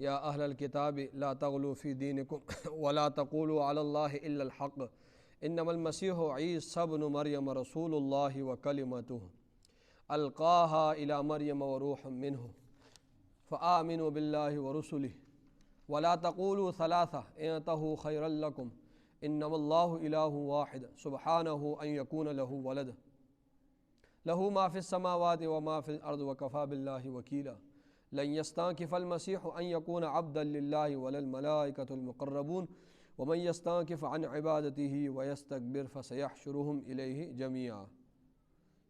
یا اہل الکتاب لا تغلوا فی دینکم ولا تقولوا علی اللہ الا الحق انما المسیح عیسی ابن مریم رسول اللہ وکلمتہ القاها الی مریم وروح منہ فآمنوا باللہ ورسلہ ولا تقولوا ثلاثہ انتہوا خیرا لکم انما اللہ الہ واحد سبحانہ ان یکون لہ ولد لہ ما فی السماوات وما فی الارض وکفی باللہ وکیلا لن يستنكف المسيح أن يكون عبدا لله ولا الملائكة المقربون ومن يستنكف عن عبادته ويستكبر فسيحشرهم إليه جميعا۔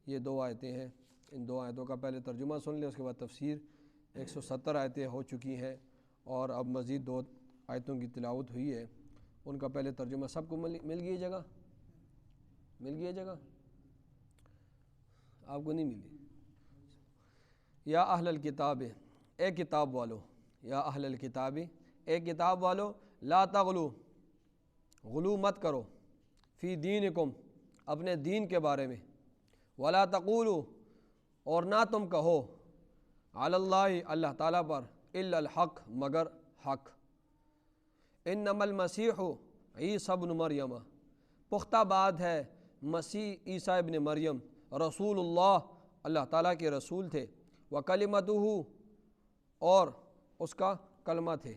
یہ دو آیتیں ہیں، ان دو آیتوں کا پہلے ترجمہ سن لیں، اس کے بعد تفسیر۔ 170 آیتیں ہو چکی ہیں اور اب مزید 2 آیتوں کی تلاوت ہوئی ہے، ان کا پہلے ترجمہ سب کو مل گئی جگہ؟ مل گئی جگہ؟ آپ کو نہیں ملی؟ یا اہل الکتاب، اے کتاب والو، یا اہل الکتاب، اے کتاب والو، لا تغلو، غلو مت کرو، فی دینکم، اپنے دین کے بارے میں، ولا تقولو، اور نہ تم کہو، علی اللہ، اللہ تعالیٰ پر، الا الحق، مگر حق، انما المسیح عیسی ابن مریم، پختہ بات ہے مسیح عیسیٰ ابن مریم رسول اللہ، اللہ تعالیٰ کے رسول تھے، وکلمتہ، اور اس کا کلمہ تھے،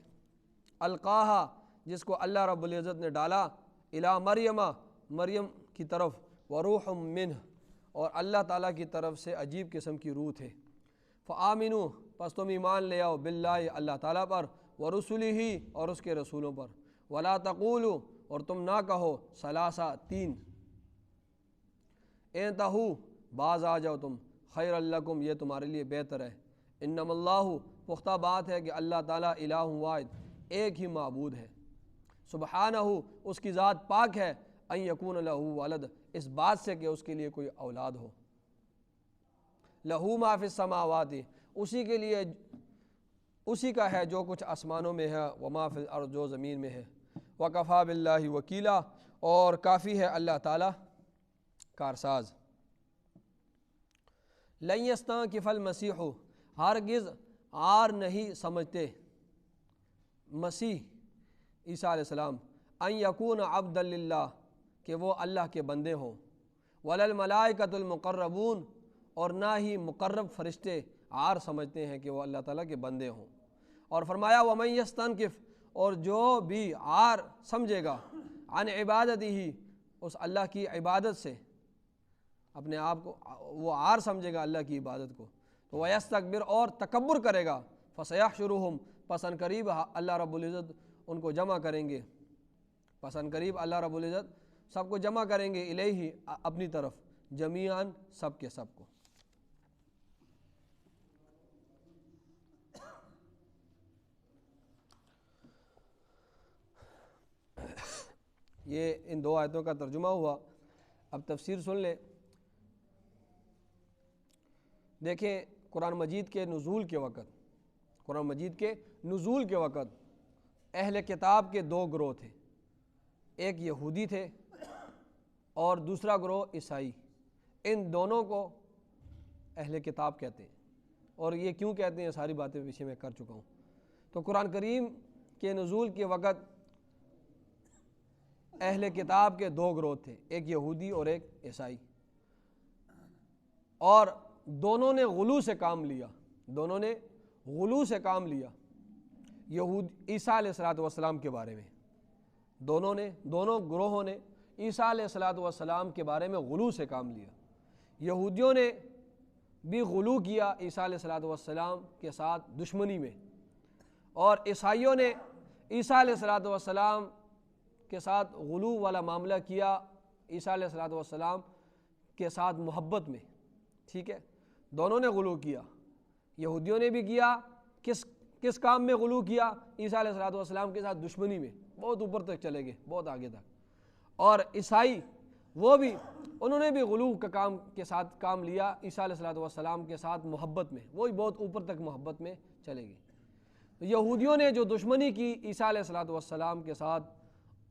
القاہا، جس کو اللہ رب العزت نے ڈالا، الی مریم، مریم کی طرف، وروح منہ، اور اللہ تعالیٰ کی طرف سے عجیب قسم کی روح تھے، فآمنوا، پس تم ایمان لے آؤ، باللہ، اللہ تعالیٰ پر، ورسلہ، اور اس کے رسولوں پر، ولا تقولوا، اور تم نہ کہو، ثلاثہ، 3، انتہوا، باز آ جاؤ تم، خیر لکم، یہ تمہارے لیے بہتر ہے، انما اللہ، پختہ بات ہے کہ اللہ تعالیٰ الہ واحد، ایک ہی معبود ہے، سبحانہ، اس کی ذات پاک ہے، ان یکون لہ ولد، اس بات سے کہ اس کے لیے کوئی اولاد ہو، لہ ما فی السماوات، اسی کے لیے، اسی کا ہے جو کچھ آسمانوں میں ہے، وما فی الارض، جو زمین میں ہے، وکفی باللہ وکیلا، اور کافی ہے اللہ تعالیٰ کارساز، لن یستنکف المسیح، ہرگز عار نہیں سمجھتے مسیح عیسیٰ علیہ السلام، ان یکون عبدا للہ، کہ وہ اللہ کے بندے ہوں، ولا الملائکۃ المقربون، اور نہ ہی مقرب فرشتے عار سمجھتے ہیں کہ وہ اللہ تعالیٰ کے بندے ہوں، اور فرمایا ومن یستنکف، اور جو بھی عار سمجھے گا، عن عبادتہ، اس اللہ کی عبادت سے، اپنے آپ کو وہ عار سمجھے گا اللہ کی عبادت کو، تو ویستکبر، اور تکبر کرے گا، فسیحشرہم، پس ان قریب اللہ رب العزت ان کو جمع کریں گے، پس ان قریب اللہ رب العزت سب کو جمع کریں گے، الیہ، اپنی طرف، جمیعاً، سب کے سب کو۔ یہ ان 2 آیتوں کا ترجمہ ہوا، اب تفسیر سن لیں۔ دیکھیں قرآن مجید کے نزول کے وقت، قرآن مجید کے نزول کے وقت اہل کتاب کے 2 گروہ تھے، ایک یہودی تھے اور دوسرا گروہ عیسائی، ان دونوں کو اہل کتاب کہتے ہیں، اور یہ کیوں کہتے ہیں ساری باتیں پیچھے میں کر چکا ہوں۔ تو قرآن کریم کے نزول کے وقت اہل کتاب کے 2 گروہ تھے، ایک یہودی اور ایک عیسائی، اور دونوں نے غلو سے کام لیا، دونوں نے غلو سے کام لیا عیسیٰ علیہ السلام کے بارے میں، دونوں گروہوں نے عیسیٰ علیہ السلام کے بارے میں غلو سے کام لیا۔ یہودیوں نے بھی غلو کیا عیسیٰ علیہ السلام کے ساتھ دشمنی میں، اور عیسائیوں نے عیسیٰ علیہ السلام کے ساتھ غلو والا معاملہ کیا عیسیٰ علیہ السلام کے ساتھ محبت میں، ٹھیک ہے، دونوں نے غلو کیا، یہودیوں نے بھی کیا، کس کام میں غلو کیا؟ عیسیٰ علیہ السلام کے ساتھ دشمنی میں، بہت اوپر تک چلے گئے، بہت آگے تک، اور عیسائی وہ بھی، انہوں نے بھی غلو کا کام کے ساتھ کام لیا عیسیٰ علیہ السلام کے ساتھ محبت میں، وہی بہت اوپر تک محبت میں چلے گئے۔ یہودیوں نے جو دشمنی کی عیسیٰ علیہ السلام کے ساتھ،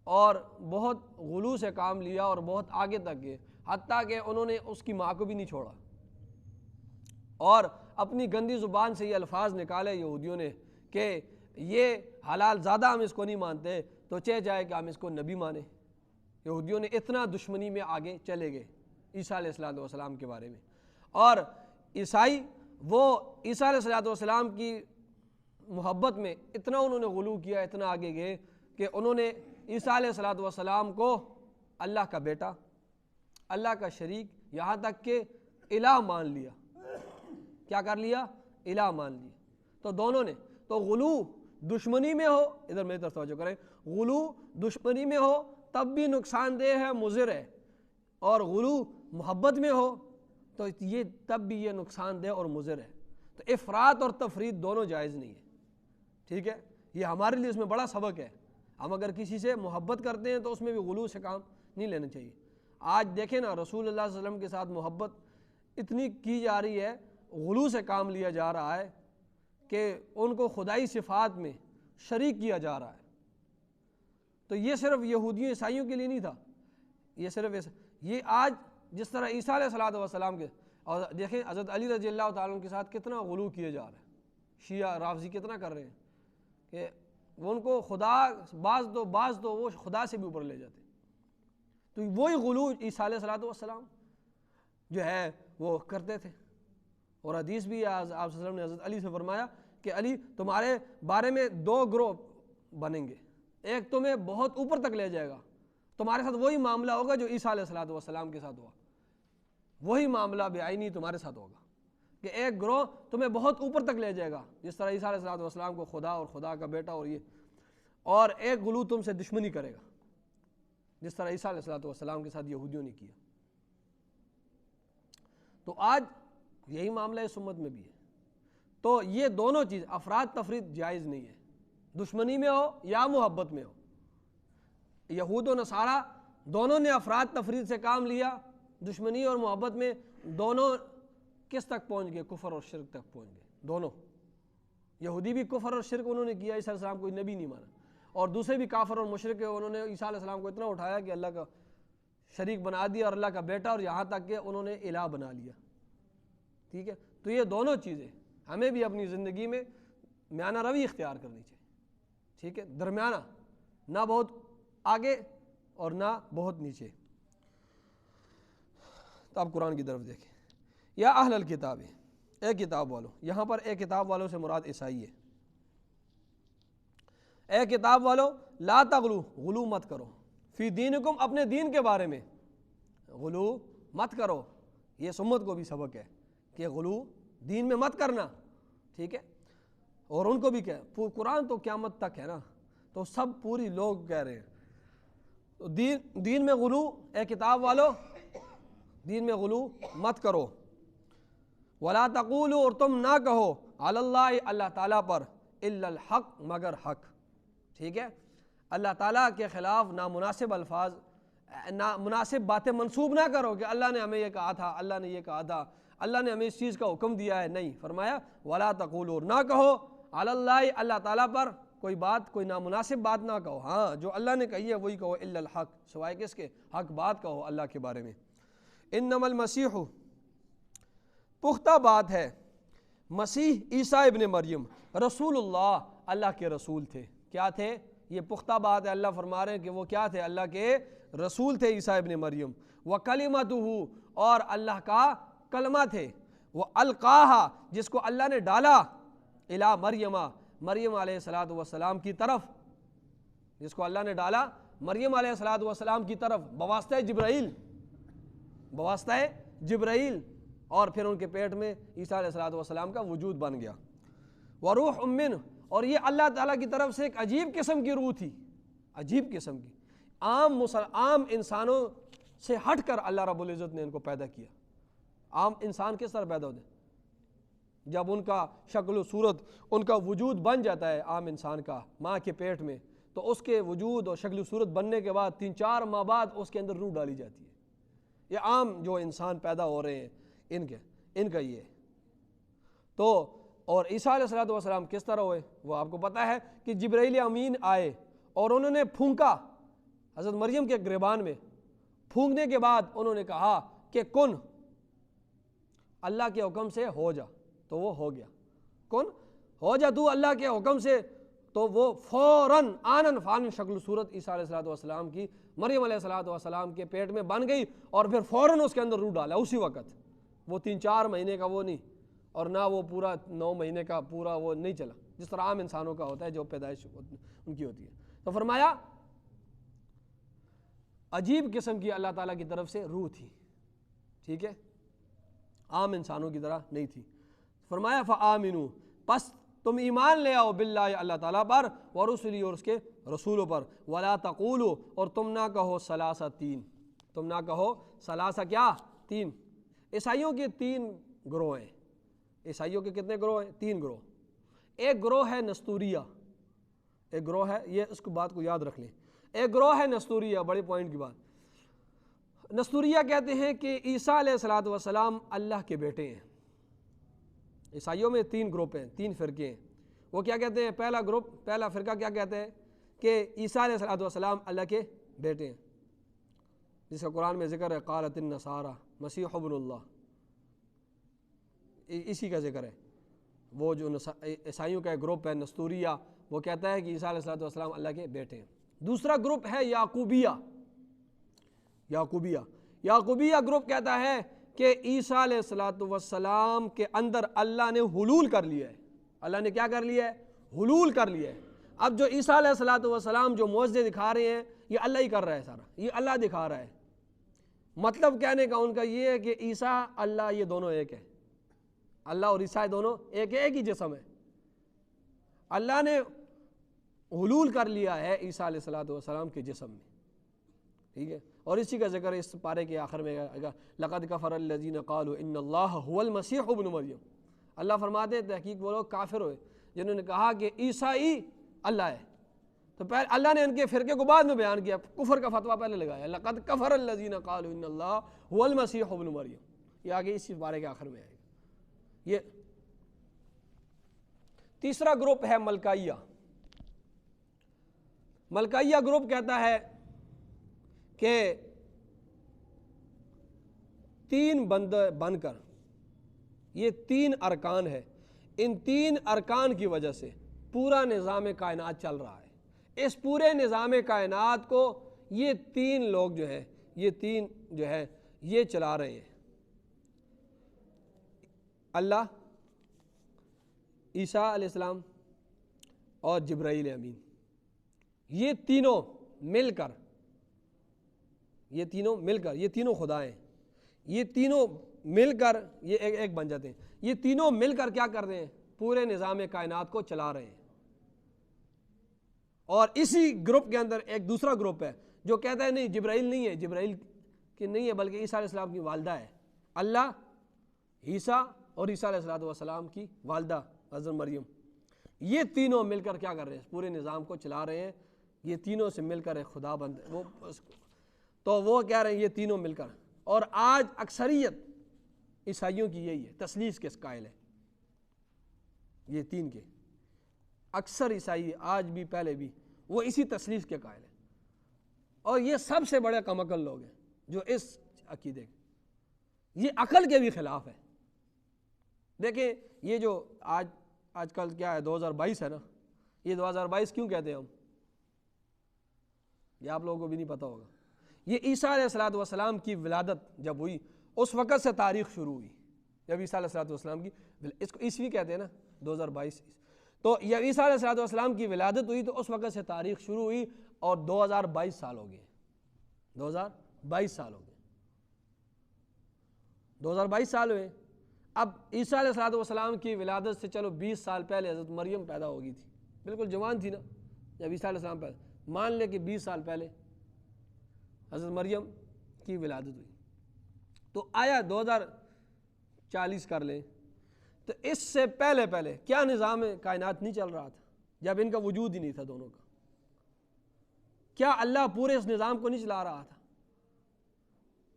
اور بہت غلو سے کام لیا اور بہت آگے تک گئے، حتیٰ کہ انہوں نے اس کی ماں کو بھی نہیں چھوڑا، اور اپنی گندی زبان سے یہ الفاظ نکالے یہودیوں نے کہ یہ حلال زیادہ ہم اس کو نہیں مانتے تو چاہے کہ ہم اس کو نبی مانیں۔ یہودیوں نے اتنا دشمنی میں آگے چلے گئے عیسیٰ علیہ السلام کے بارے میں، اور عیسائی وہ عیسیٰ علیہ السلام کی محبت میں اتنا انہوں نے غلو کیا، اتنا آگے گئے کہ انہوں نے عیسیٰ علیہ السلام کو اللہ کا بیٹا، اللہ کا شریک، یہاں تک کہ الہ مان لیا۔ کیا کر لیا؟ الہ مان لیا۔ تو دونوں نے تو غلو دشمنی میں ہو، ادھر میری طرف توجہ کریں، غلو دشمنی میں ہو تب بھی نقصان دہ ہے، مضر ہے، اور غلو محبت میں ہو تو یہ تب بھی یہ نقصان دہ اور مضر ہے۔ تو افراط اور تفریط دونوں جائز نہیں ہے، ٹھیک ہے؟ یہ ہمارے لیے اس میں بڑا سبق ہے۔ ہم اگر کسی سے محبت کرتے ہیں تو اس میں بھی غلو سے کام نہیں لینا چاہیے۔ آج دیکھیں نا، رسول اللہ صلی اللہ علیہ وسلم کے ساتھ محبت اتنی کی جا رہی ہے، غلو سے کام لیا جا رہا ہے کہ ان کو خدائی صفات میں شریک کیا جا رہا ہے۔ تو یہ صرف یہودیوں عیسائیوں کے لیے نہیں تھا، یہ صرف یہ آج جس طرح عیسیٰ علیہ السلام کے، اور دیکھیں حضرت علی رضی اللہ تعالیٰ عنہ کے ساتھ کتنا غلو کیا جا رہا ہے، شیعہ رافضی کتنا کر رہے ہیں کہ وہ ان کو خدا بعض تو وہ خدا سے بھی اوپر لے جاتے۔ تو وہی غلو عیسیٰ علیہ السلام جو ہے وہ کرتے تھے، اور حدیث بھی آپ صلی اللہ علیہ وسلم نے حضرت علی سے فرمایا کہ علی تمہارے بارے میں دو گروہ بنیں گے، ایک تمہیں بہت اوپر تک لے جائے گا، تمہارے ساتھ وہی معاملہ ہوگا جو عیسیٰ علیہ السلام کے ساتھ ہوا، وہی معاملہ بعینی تمہارے ساتھ ہوگا کہ ایک گروہ تمہیں بہت اوپر تک لے جائے گا جس طرح عیسیٰ علیہ السلام کو خدا اور خدا کا بیٹا اور یہ، اور ایک غلو تم سے دشمنی کرے گا جس طرح عیسیٰ علیہ السلام کے ساتھ یہودیوں نے کیا۔ تو آج یہی معاملہ اس امت میں بھی ہے۔ تو یہ دونوں چیز افراد تفریط جائز نہیں ہے، دشمنی میں ہو یا محبت میں ہو۔ یہود و نصارہ دونوں نے افراد تفریط سے کام لیا، دشمنی اور محبت میں دونوں کس تک پہنچ گئے؟ کفر اور شرک تک پہنچ گئے دونوں۔ یہودی بھی کفر اور شرک انہوں نے کیا، عیسیٰ علیہ السلام کو نبی نہیں مانا، اور دوسرے بھی کافر اور مشرک ہے، انہوں نے عیسیٰ علیہ السلام کو اتنا اٹھایا کہ اللہ کا شریک بنا دیا اور اللہ کا بیٹا، اور یہاں تک کہ انہوں نے الہ بنا لیا، ٹھیک ہے؟ تو یہ دونوں چیزیں ہمیں بھی اپنی زندگی میں میانہ روی اختیار کرنی چاہیے، ٹھیک ہے؟ درمیانہ، نہ بہت آگے اور نہ بہت نیچے۔ تو آپ قرآن کی طرف دیکھیں، یا اہل الکتاب، اے کتاب والو، یہاں پر اے کتاب والوں سے مراد عیسائی ہے۔ اے کتاب والو لا تغلو، غلو مت کرو، فی دینکم، اپنے دین کے بارے میں غلو مت کرو۔ یہ سمت کو بھی سبق ہے کہ غلو دین میں مت کرنا، ٹھیک ہے؟ اور ان کو بھی کہہ، قرآن تو قیامت تک ہے نا، تو سب پوری لوگ کہہ رہے ہیں تو دین میں غلو، اے کتاب والو دین میں غلو مت کرو۔ ولا تقولوا، اور تم نہ کہو، علی اللہ، اللہ تعالیٰ پر، الا الحق، مگر حق، ٹھیک ہے؟ اللہ تعالیٰ کے خلاف نامناسب الفاظ، نامناسب باتیں منسوب نہ کرو کہ اللہ نے ہمیں یہ کہا تھا، اللہ نے یہ کہا تھا، اللہ نے ہمیں اس چیز کا حکم دیا ہے، نہیں، فرمایا ولا تقولوا، نہ کہو، علی اللہ، اللہ تعالیٰ پر کوئی بات، کوئی نامناسب بات نہ کہو، ہاں جو اللہ نے کہی ہے وہی کہو، الا الحق، سوائے کس کے؟ حق بات کہو اللہ کے بارے میں۔ انما المسیح، پختہ بات ہے، مسیح عیسیٰ ابن مریم رسول اللہ، اللہ کے رسول تھے۔ کیا تھے؟ یہ پختہ بات ہے، اللہ فرما رہے ہیں کہ وہ کیا تھے؟ اللہ کے رسول تھے عیسیٰ ابن مریم، وَكَلِمَتُهُ، اور اللہ کا کلمہ تھے، وَأَلْقَاهَا، جس کو اللہ نے ڈالا، اِلَىٰ مریم، مریم علیہ السلام کی طرف، جس کو اللہ نے ڈالا مریم علیہ السلام کی طرف بواسطہ جبرائیل، بواسطہ جبرائیل، اور پھر ان کے پیٹ میں عیسیٰ علیہ السلام کا وجود بن گیا۔ وَرُوحٌ مِّنْهُ، اور یہ اللہ تعالیٰ کی طرف سے ایک عجیب قسم کی روح تھی، عجیب قسم کی، عام انسانوں سے ہٹ کر اللہ رب العزت نے ان کو پیدا کیا۔ عام انسان کس طرح پیدا ہوتے ہیں؟ جب ان کا شکل و صورت، ان کا وجود بن جاتا ہے عام انسان کا ماں کے پیٹ میں، تو اس کے وجود اور شکل و صورت بننے کے بعد 3-4 ماہ بعد اس کے اندر روح ڈالی جاتی ہے۔ یہ عام جو انسان پیدا ہو رہے ہیں ان کا یہ ہے۔ تو اور عیسیٰ علیہ السلام کس طرح ہوئے وہ آپ کو پتہ ہے کہ جبرائیل امین آئے اور انہوں نے پھونکا حضرت مریم کے گریبان میں، پھونکنے کے بعد انہوں نے کہا کہ کن، اللہ کے حکم سے ہو جا، تو وہ ہو گیا، کن ہو جا، تو اللہ کے حکم سے تو وہ فوراً آنن فانن شکل صورت عیسیٰ علیہ السلام کی مریم علیہ السلام کے پیٹ میں بن گئی، اور پھر فوراً اس کے اندر روح ڈالا اسی وقت. وہ 3-4 مہینے کا وہ نہیں، اور نہ وہ پورا 9 مہینے کا پورا وہ نہیں چلا جس طرح عام انسانوں کا ہوتا ہے جو پیدائش ان کی ہوتی ہے. تو فرمایا عجیب قسم کی اللہ تعالیٰ کی طرف سے روح تھی، ٹھیک ہے، عام انسانوں کی طرح نہیں تھی. فرمایا فآمنوا، پس تم ایمان لے آؤ باللہ اللہ تعالیٰ پر، ورسلی اور اس کے رسولوں پر، ولا تقولوا اور تم نہ کہو ثلاثہ 3، تم نہ کہو ثلاثہ کیا 3. عیسائیوں کے 3 گروہ ہیں. عیسائیوں کے کتنے گروہ ہیں؟ 3 گروہ. ایک گروہ ہے نستوریہ، ایک گروہ ہے، یہ اس کو بات کو یاد رکھ لیں، ایک گروہ ہے نستوریہ. بڑے پوائنٹ کی بات. نستوریہ کہتے ہیں کہ عیسیٰ علیہ السلام اللہ کے بیٹے ہیں. عیسائیوں میں 3 گروپ ہیں، 3 فرقے ہیں. وہ کیا کہتے ہیں؟ پہلا فرقہ کیا کہتے ہیں کہ عیسیٰ علیہ السلام اللہ کے بیٹے ہیں، جس کا قرآن میں ذکر ہے قالت النصارى مسیح ابن اللہ، اسی کا ذکر ہے. وہ جو عیسائیوں کا ایک گروپ ہے نستوریہ، وہ کہتا ہے کہ عیسیٰ علیہ السلام اللہ کے بیٹے ہیں. دوسرا گروپ ہے یعقوبیہ. یعقوبیہ گروپ کہتا ہے کہ عیسیٰ علیہ السلام کے اندر اللہ نے حلول کر لیا ہے. اللہ نے کیا کر لیا ہے؟ حلول کر لیا ہے. اب جو عیسیٰ علیہ السلام جو معجزے دکھا رہے ہیں یہ اللہ ہی کر رہا ہے، سارا یہ اللہ دکھا رہا ہے. مطلب کہنے کا ان کا یہ ہے کہ عیسیٰ اللہ یہ دونوں ایک ہے، اللہ اور عیسیٰ دونوں ایک ہی جسم ہے. اللہ نے حلول کر لیا ہے عیسیٰ علیہ السلام کے جسم میں، ٹھیک ہے. اور اسی کا ذکر اس پارے کے آخر میں لقد کفر الذین قالوا ان اللہ هو المسیح ابن مریم. اللہ فرماتے ہیں تحقیق وہ لوگ کافر ہوئے جنہوں نے کہا کہ عیسیٰ ہی اللہ ہے. تو پہلے اللہ نے ان کے فرقے کو بعد میں بیان کیا، کفر کا فتویٰ پہلے لگایا. لقد کفر الذین قالوا ان اللہ هو المسیح ابن مریم، یہ آگے اسی پارے کے آخر میں آئے گا. یہ تیسرا گروپ ہے ملکائیہ. ملکائیہ گروپ کہتا ہے کہ 3 بندے بن کر، یہ 3 ارکان ہے، ان 3 ارکان کی وجہ سے پورا نظام کائنات چل رہا ہے. اس پورے نظام کائنات کو یہ 3 لوگ جو ہے، یہ 3 جو ہے یہ چلا رہے ہیں. اللہ، عیسیٰ علیہ السلام اور جبرائیل امین. یہ تینوں مل کر یہ تینوں خدا ہیں. یہ تینوں مل کر یہ ایک بن جاتے ہیں. یہ تینوں مل کر کیا کر رہے ہیں؟ پورے نظام کائنات کو چلا رہے ہیں. اور اسی گروپ کے اندر ایک دوسرا گروپ ہے جو کہتا ہے نہیں جبرائیل نہیں ہے، جبرائیل کی نہیں ہے بلکہ عیسیٰ علیہ السلام کی والدہ ہے. اللہ، عیسیٰ اور عیسیٰ علیہ السلام کی والدہ حضرت مریم، یہ تینوں مل کر کیا کر رہے ہیں؟ پورے نظام کو چلا رہے ہیں. یہ تینوں سے مل کر ایک خدا بند ہے. تو وہ کہہ رہے ہیں یہ تینوں مل کر. اور آج اکثریت عیسائیوں کی یہی ہے، تثلیث کے قائل ہے. یہ 3 کے اکثر عیسائی آج بھی پہلے بھی وہ اسی تثلیث کے قائل ہیں. اور یہ سب سے بڑے کم عقل لوگ ہیں جو اس عقیدے کے، یہ عقل کے بھی خلاف ہے. دیکھیں یہ جو آج کل کیا ہے 2022 ہے نا، یہ 2022 کیوں کہتے ہیں ہم؟ یہ آپ لوگوں کو بھی نہیں پتہ ہوگا. یہ عیسیٰ علیہ السلام کی ولادت جب ہوئی اس وقت سے تاریخ شروع ہوئی. جب عیسیٰ علیہ السلام کی، اس کو عیسوی کہتے ہیں نا 2022. تو یہ عیسیٰ علیہ السلام کی ولادت ہوئی تو اس وقت سے تاریخ شروع ہوئی اور 2022 سال ہو گئے. 2022 سال ہو گئے. 2022 سال ہوئے. اب عیسیٰ علیہ السلام کی ولادت سے چلو 20 سال پہلے حضرت مریم پیدا ہو گئی تھی، بالکل جوان تھی نا جب عیسیٰ علیہ السلام پیدا. مان لے کہ 20 سال پہلے حضرت مریم کی ولادت ہوئی، تو آیا 2040 کر لیں، تو اس سے پہلے کیا نظام کائنات نہیں چل رہا تھا جب ان کا وجود ہی نہیں تھا دونوں کا؟ کیا اللہ پورے اس نظام کو نہیں چلا رہا تھا؟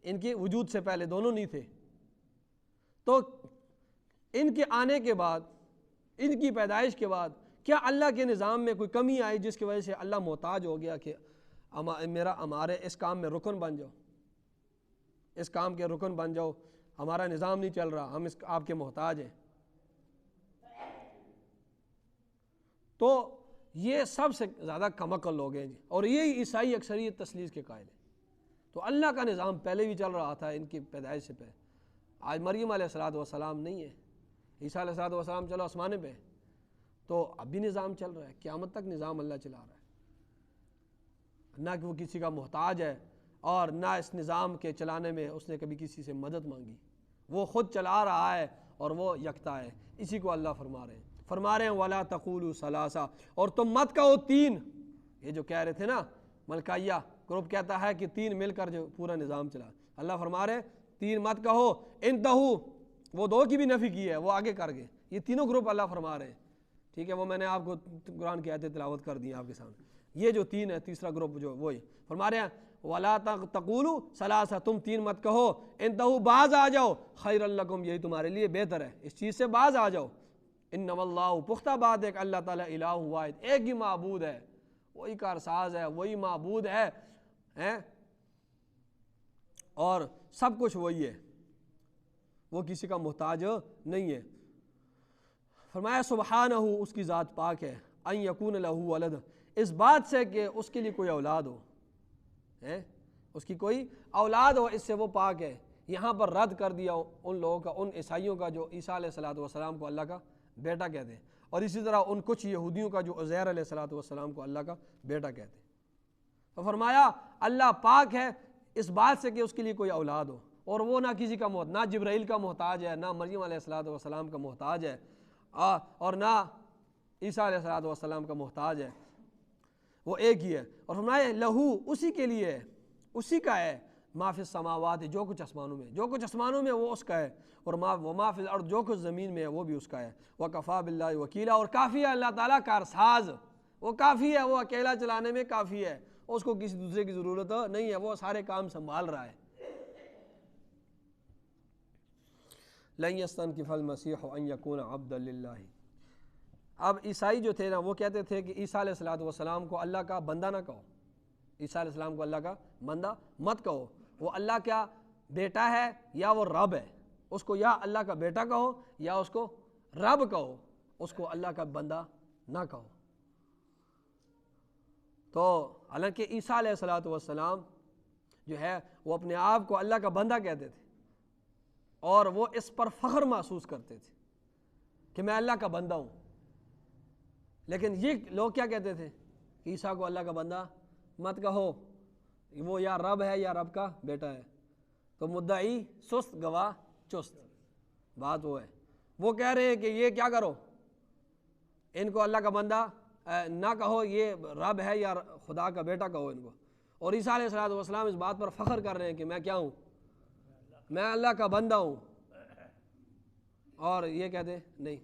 ان کے وجود سے پہلے دونوں نہیں تھے. تو ان کے آنے کے بعد، ان کی پیدائش کے بعد کیا اللہ کے نظام میں کوئی کمی آئی جس کی وجہ سے اللہ محتاج ہو گیا کہ ہمارے اس کام میں رکن بن جاؤ، اس کام کے رکن بن جاؤ، ہمارا نظام نہیں چل رہا، ہم آپ کے محتاج ہیں؟ تو یہ سب سے زیادہ کم عقل لوگ ہیں جی، اور یہی عیسائی اکثریت تثلیث کے قائل ہیں۔ تو اللہ کا نظام پہلے بھی چل رہا تھا ان کی پیدائش سے پہلے۔ آج مریم علیہ السلام نہیں ہے، عیسیٰ علیہ السلام چلو آسمانے پہ، تو اب بھی نظام چل رہا ہے، قیامت تک نظام اللہ چلا رہا ہے، نہ کہ وہ کسی کا محتاج ہے، اور نہ اس نظام کے چلانے میں اس نے کبھی کسی سے مدد مانگی، وہ خود چلا رہا ہے اور وہ یکتا ہے۔ اسی کو اللہ فرما رہے ہیں وَلَا تَقُولُوا ثَلَاثَةٌ، اور تم مت کہو تین، یہ جو کہہ رہے تھے نا ملکائیہ گروپ کہتا ہے کہ تین مل کر جو پورا نظام چلا، اللہ فرما رہے ہیں تین مت کہو، انتہو، وہ دو کی بھی نفی کی ہے، وہ آگے کر گئے، یہ تینوں گروپ اللہ فرما رہے ہیں، ٹھیک ہے، وہ میں نے آپ کو قرآن کی آیتیں تلاوت کر دی آپ کے سامنے۔ یہ جو تین ہے، تیسرا گروپ جو وہی فرما رہے ہیں وَلَا تَقُولُوا ثَلَاثَةٌ، تم تین مت کہو، انتہو، باز آ جاؤ، خَيْرًا لَكُمْ، یہی تمہارے لیے بہتر ہے، اس چیز سے باز آ جاؤ۔ انما اللہ، پختہ بات ہے کہ اللہ تعالیٰ الہ واحد، ایک ہی معبود ہے، وہی کارساز ہے، وہی معبود ہے، اور سب کچھ وہی ہے، وہ کسی کا محتاج نہیں ہے۔ فرمایا سبحانہ، اس کی ذات پاک ہے، ان یکون لہ ولد، اس بات سے کہ اس کے لیے کوئی اولاد ہو، اس کی کوئی اولاد ہو، اس سے وہ پاک ہے۔ یہاں پر رد کر دیا ان لوگوں کا، ان عیسائیوں کا جو عیسیٰ علیہ السلام کو اللہ کا بیٹا کہتے ہیں، اور اسی طرح ان کچھ یہودیوں کا جو عزیر علیہ السلام کو اللہ کا بیٹا کہتے ہیں۔ تو فرمایا اللہ پاک ہے اس بات سے کہ اس کے لیے کوئی اولاد ہو، اور وہ نہ کسی کا نہ جبرائیل کا محتاج ہے، نہ مریم علیہ السلام کا محتاج ہے، اور نہ عیسیٰ علیہ السلام کا محتاج ہے، وہ ایک ہی ہے۔ اور فرمایا لہو، اسی کے لیے ہے، اسی کا ہے، ما فی السماوات، جو کچھ آسمانوں میں وہ اس کا ہے، اور ما فی الارض، جو کچھ زمین میں ہے وہ بھی اس کا ہے، وکفیٰ باللہ وکیلا، اور کافی ہے اللہ تعالیٰ کارساز، وہ کافی ہے، وہ اکیلا چلانے میں کافی ہے، اس کو کسی دوسرے کی ضرورت نہیں ہے، وہ سارے کام سنبھال رہا ہے۔ لن یستنکف المسیح ان یکون عبدا للہ۔ اب عیسائی جو تھے نا، وہ کہتے تھے کہ عیسیٰ علیہ السلام کو اللہ کا بندہ نہ کہو، عیسیٰ علیہ السلام کو اللہ کا بندہ مت کہو، وہ اللہ کا بیٹا ہے یا وہ رب ہے، اس کو یا اللہ کا بیٹا کہو یا اس کو رب کہو، اس کو اللہ کا بندہ نہ کہو۔ تو حالانکہ عیسیٰ علیہ السلام جو ہے وہ اپنے آپ کو اللہ کا بندہ کہتے تھے، اور وہ اس پر فخر محسوس کرتے تھے کہ میں اللہ کا بندہ ہوں، لیکن یہ لوگ کیا کہتے تھے کہ عیسیٰ کو اللہ کا بندہ مت کہو، وہ یا رب ہے یا رب کا بیٹا ہے۔ تو مدعی سست گواہ چست، بات وہ ہے، وہ کہہ رہے ہیں کہ یہ کیا کرو، ان کو اللہ کا بندہ نہ کہو، یہ رب ہے یا خدا کا بیٹا کہو ان کو، اور عیسیٰ علیہ السلام اس بات پر فخر کر رہے ہیں کہ میں کیا ہوں، میں اللہ کا بندہ ہوں، اور یہ کہتے ہیں نہیں۔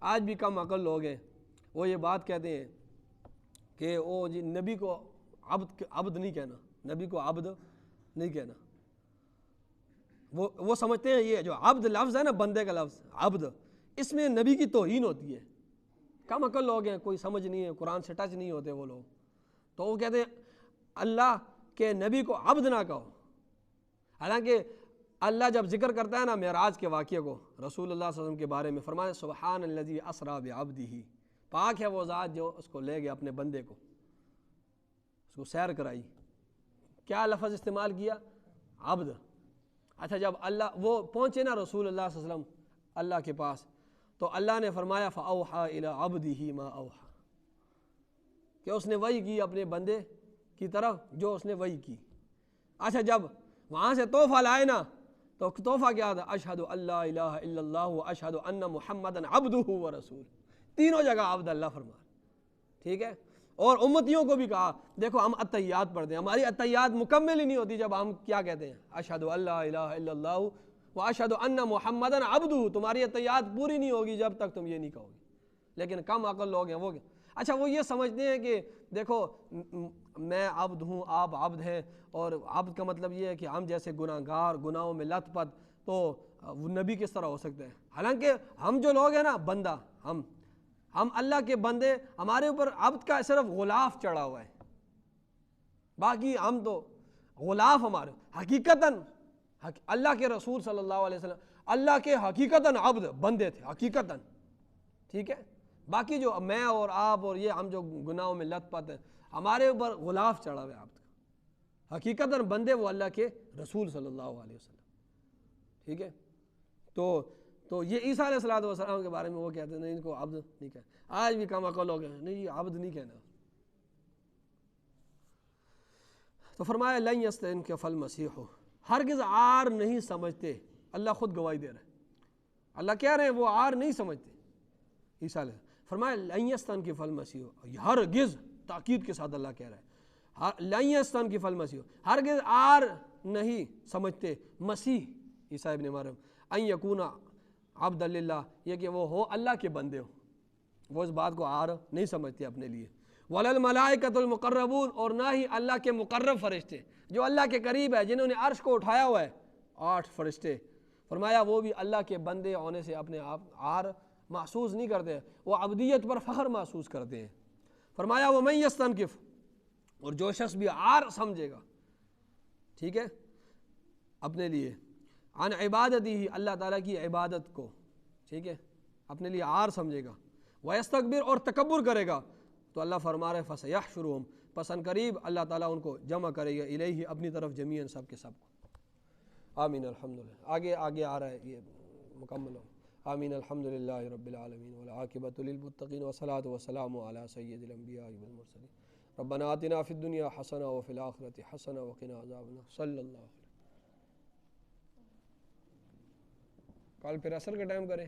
آج بھی کم عقل لوگ ہیں، وہ یہ بات کہتے ہیں کہ وہ جی نبی کو عبد نہیں کہنا، نبی کو عبد نہیں کہنا، وہ سمجھتے ہیں یہ جو عبد لفظ ہے نا، بندے کا لفظ عبد، اس میں نبی کی توہین ہوتی ہے۔ کم عقل لوگ ہیں، کوئی سمجھ نہیں ہے، قرآن سے ٹچ نہیں ہوتے وہ لوگ، تو وہ کہتے ہیں اللہ کے نبی کو عبد نہ کہو۔ حالانکہ اللہ جب ذکر کرتا ہے نا معراج کے واقعے کو رسول اللہ صلی اللہ علیہ وسلم کے بارے میں، فرمایا سبحان الذی اسریٰ بعبدہ، پاک ہے وہ ذات جو اس کو لے گیا اپنے بندے کو، اس کو سیر کرائی، کیا لفظ استعمال کیا، عبد۔ اچھا جب اللہ وہ پہنچے نا رسول اللہ صلی اللہ علیہ وسلم اللہ کے پاس، تو اللہ نے فرمایا فَأَوْحَىٰ إِلَىٰ عَبْدِهِ مَا أَوْحَىٰ، کہ اس نے وحی کی اپنے بندے کی طرف جو اس نے وحی کی۔ اچھا جب وہاں سے تحفہ لائے نا، تو تحفہ کیا تھا، اشہد ان لا الہ الا اللہ واشہد ان محمدًا عبدہ ورسولہ، تینوں جگہ عبد اللہ فرما، ٹھیک ہے۔ اور امتیوں کو بھی کہا دیکھو ہم اتحیات پڑھتے ہیں، ہماری اتحیات مکمل ہی نہیں ہوتی جب ہم کیا کہتے ہیں، اشہد ان لا الہ الا اللہ واشہد ان محمدًا عبدہ، تمہاری اتحیات پوری نہیں ہوگی جب تک تم یہ نہیں کہو گے۔ لیکن کم عقل لوگ ہیں، وہ اچھا وہ یہ سمجھتے ہیں کہ دیکھو میں عبد ہوں، آپ عبد ہیں، اور عبد کا مطلب یہ ہے کہ ہم جیسے گناہگار، گناہوں میں لت پت، تو وہ نبی کس طرح ہو سکتے ہیں؟ حالانکہ ہم جو لوگ ہیں نا بندہ، ہم اللہ کے بندے، ہمارے اوپر عبد کا صرف غلاف چڑھا ہوا ہے، باقی ہم تو غلاف ہمارے حقیقتاً اللہ کے رسول صلی اللہ علیہ وسلم اللہ کے حقیقتاً عبد بندے تھے، حقیقتاً، ٹھیک ہے، باقی جو میں اور آپ اور یہ ہم جو گناہوں میں لت پت ہیں، ہمارے اوپر غلاف چڑھا ہوا ہے عبد کا، حقیقتاً بندے وہ اللہ کے رسول صلی اللہ علیہ وسلم، ٹھیک ہے۔ تو یہ عیسیٰ علیہ السلام کے بارے میں وہ کہتے ہیں نہیں، ان کو عبد نہیں کہنا، آج بھی کم عقل لوگ ہیں نہیں یہ عبد نہیں کہنا۔ تو فرمایا لن یستنکف المسیح، ہرگز عار نہیں سمجھتے، اللہ خود گواہی دے رہا ہے، اللہ کہہ رہے ہیں وہ عار نہیں سمجھتے عیسیٰ علیہ، فرمایا لن یستنکف المسیح، ہرگز تاکید کے ساتھ اللہ کہہ رہا ہے لن یستنکف المسیح، ہرگز عار نہیں سمجھتے مسیح عیسیٰ ابن مریم ان یکون عبد للہ، یہ کہ وہ ہو اللہ کے بندے ہو، وہ اس بات کو عار نہیں سمجھتے اپنے لیے، ولا الملائکۃ المقربون، اور نہ ہی اللہ کے مقرب فرشتے جو اللہ کے قریب ہے، جنہوں نے عرش کو اٹھایا ہوا ہے 8 فرشتے، فرمایا وہ بھی اللہ کے بندے ہونے سے اپنے آپ عار محسوس نہیں کرتے، وہ عبدیت پر فخر محسوس کرتے ہیں۔ فرمایا ومن یستنکف، اور جو شخص بھی عار سمجھے گا، ٹھیک ہے، اپنے لیے عن عبادتی ہی، اللہ تعالیٰ کی عبادت کو، ٹھیک ہے، اپنے لیے عار سمجھے گا، ویستکبر، اور تکبر کرے گا، تو اللہ فرما رہے فسیحشرہم، پس ان قریب اللہ تعالیٰ ان کو جمع کرے گا الیہ، اپنی طرف جمیعاً، سب کے سب کو۔ آمین الحمدللہ، آگے آ رہا ہے یہ مکمل ہو۔ آمین الحمدللہ رب العالمین والعاقبۃ للمتقین والصلاۃ والسلام علی سید الانبیاء والمرسلین، ربنا آتنا فی الدنیا حسنہ وفی الآخرۃ حسنہ وقنا عذاب النار، صلی اللہ علیہ۔ کل پھر عصر کا ٹائم کریں۔